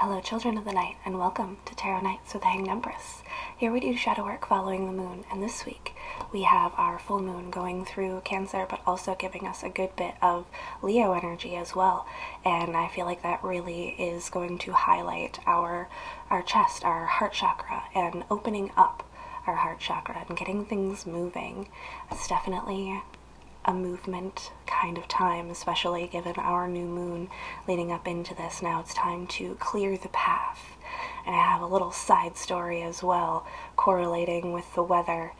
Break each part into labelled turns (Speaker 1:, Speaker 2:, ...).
Speaker 1: Hello, children of the night, and welcome to Tarot Nights with the Hanged Empress. Here we do shadow work following the moon, and this week we have our full moon going through Cancer, but also giving us a good bit of Leo energy as well. And I feel like that really is going to highlight our chest, our heart chakra, and opening up our heart chakra and getting things moving. It's definitely a movement kind of time, especially given our new moon leading up into this. Now it's time to clear the path. And I have a little side story as well correlating with the weather.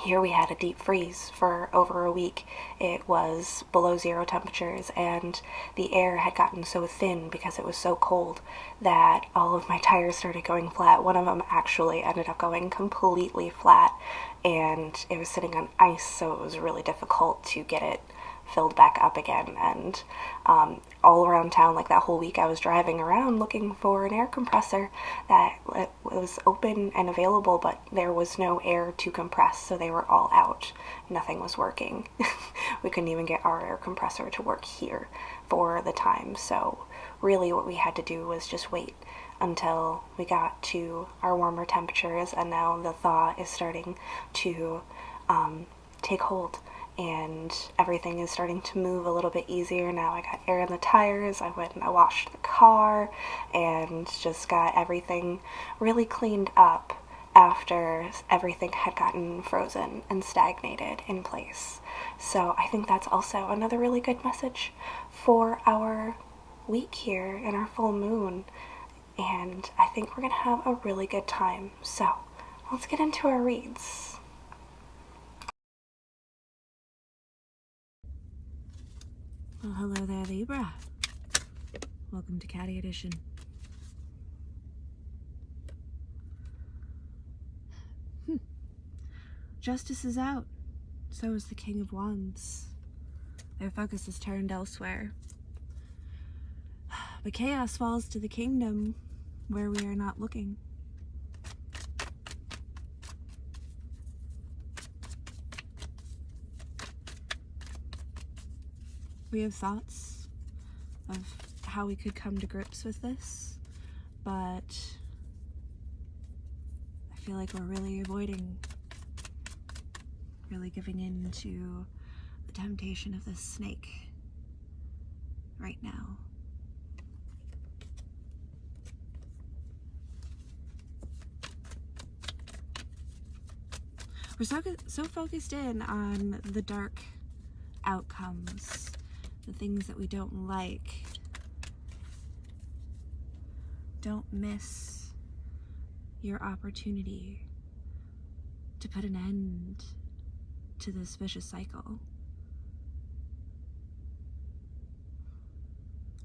Speaker 1: Here we had a deep freeze for over a week. It was below zero temperatures, and the air had gotten so thin because it was so cold that all of my tires started going flat. One of them actually ended up going completely flat, and it was sitting on ice, so it was really difficult to get it filled back up again. And all around town, like that whole week, I was driving around looking for an air compressor that was open and available, but there was no air to compress, so they were all out. Nothing was working. We couldn't even get our air compressor to work here for the time, so really what we had to do was just wait until we got to our warmer temperatures, and now the thaw is starting to take hold, and everything is starting to move a little bit easier. Now I got air in the tires, I went and I washed the car, and just got everything really cleaned up after everything had gotten frozen and stagnated in place. So I think that's also another really good message for our week here in our full moon, and I think we're gonna have a really good time. So let's get into our reads. Well, hello there, Libra. Welcome to Caddy Edition. Justice is out. So is the King of Wands. Their focus is turned elsewhere. But chaos falls to the kingdom where we are not looking. We have thoughts of how we could come to grips with this, but I feel like we're really avoiding really giving in to the temptation of this snake right now. We're so focused in on the dark outcomes, the things that we don't like. Don't miss your opportunity to put an end to this vicious cycle.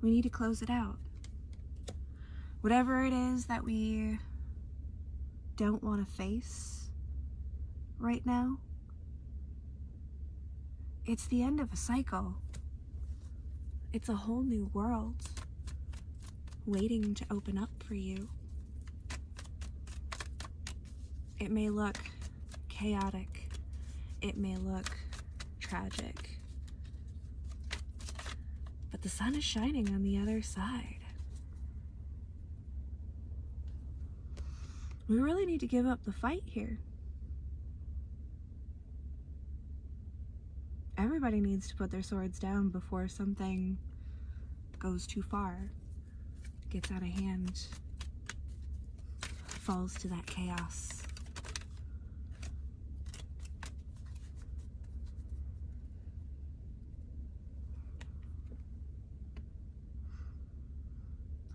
Speaker 1: We need to close it out. Whatever it is that we don't want to face right now, it's the end of a cycle. It's a whole new world waiting to open up for you. It may look chaotic. It may look tragic. But the sun is shining on the other side. We really need to give up the fight here. Everybody needs to put their swords down before something goes too far, gets out of hand, falls to that chaos.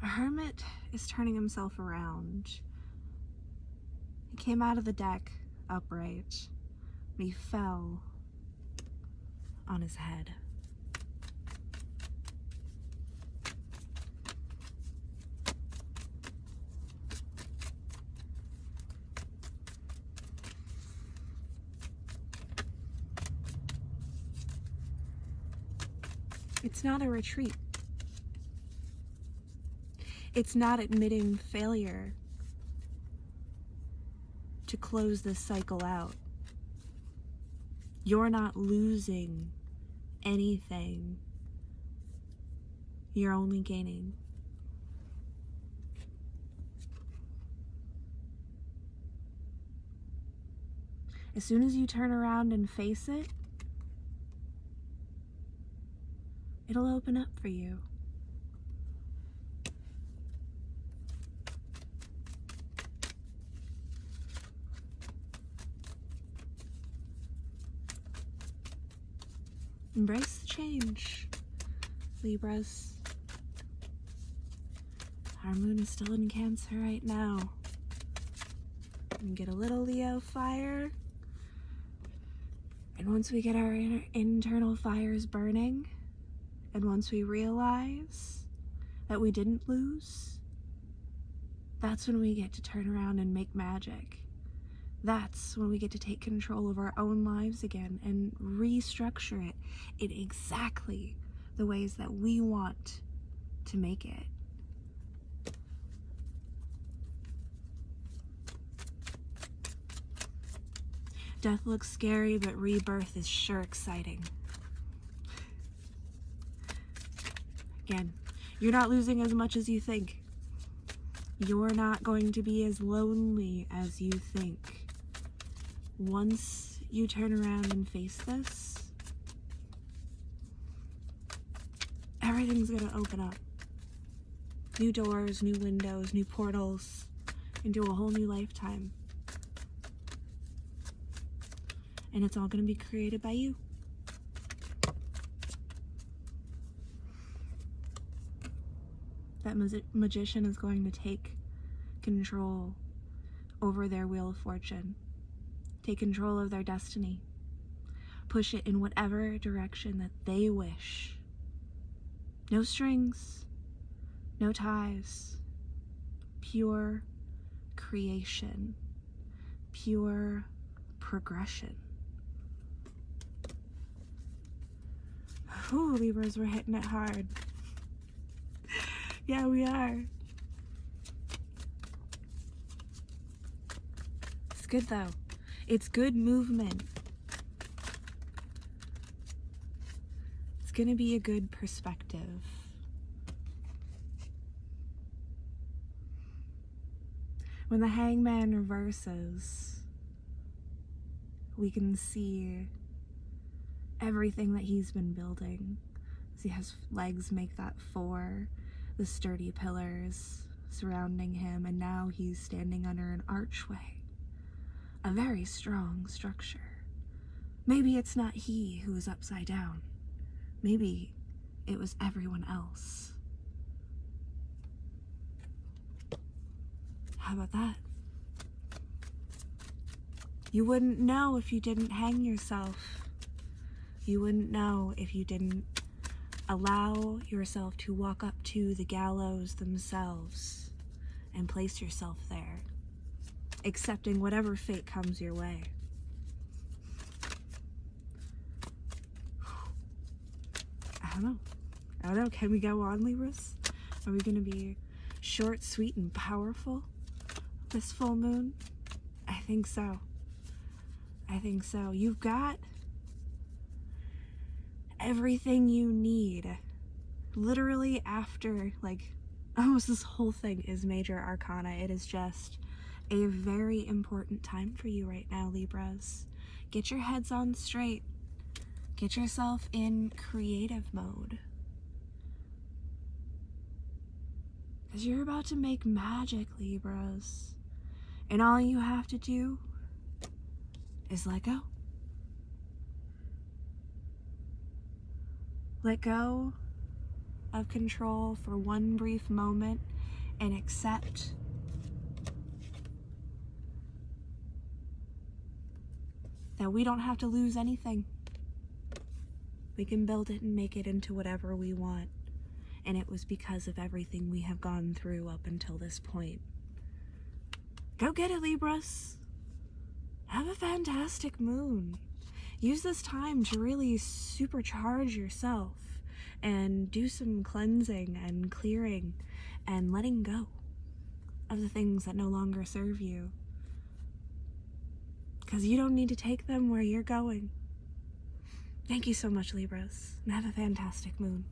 Speaker 1: A hermit is turning himself around. He came out of the deck upright, but he fell on his head. It's not a retreat. It's not admitting failure to close this cycle out. You're not losing anything. You're only gaining. As soon as you turn around and face it, it'll open up for you. Embrace the change, Libras. Our moon is still in Cancer right now. And get a little Leo fire. And once we get our internal fires burning, and once we realize that we didn't lose, that's when we get to turn around and make magic. That's when we get to take control of our own lives again and restructure it in exactly the ways that we want to make it. Death looks scary, but rebirth is sure exciting. Again, you're not losing as much as you think. You're not going to be as lonely as you think. Once you turn around and face this, everything's gonna open up. New doors, new windows, new portals into a whole new lifetime. And it's all gonna be created by you. That magician is going to take control over their wheel of fortune. Take control of their destiny. Push it in whatever direction that they wish. No strings, no ties. Pure creation. Pure progression. Ooh, Libras, we're hitting it hard. Yeah, we are. It's good though. It's good movement. It's gonna be a good perspective. When the hangman reverses, we can see everything that he's been building. As he has legs make that 4, the sturdy pillars surrounding him, and now he's standing under an archway. A very strong structure. Maybe it's not he who is upside down. Maybe it was everyone else. How about that? You wouldn't know if you didn't hang yourself. You wouldn't know if you didn't allow yourself to walk up to the gallows themselves and place yourself there, accepting whatever fate comes your way. I don't know. Can we go on, Libras? Are we gonna be short, sweet, and powerful this full moon? I think so. I think so. You've got everything you need. Literally after, like, almost this whole thing is major arcana. It is just a very important time for you right now, Libras. Get your heads on straight. Get yourself in creative mode. Because you're about to make magic, Libras. And all you have to do is let go. Let go of control for one brief moment and accept that we don't have to lose anything. We can build it and make it into whatever we want. And it was because of everything we have gone through up until this point. Go get it, Libras. Have a fantastic moon. Use this time to really supercharge yourself and do some cleansing and clearing and letting go of the things that no longer serve you. Because you don't need to take them where you're going. Thank you so much, Libras, and have a fantastic moon.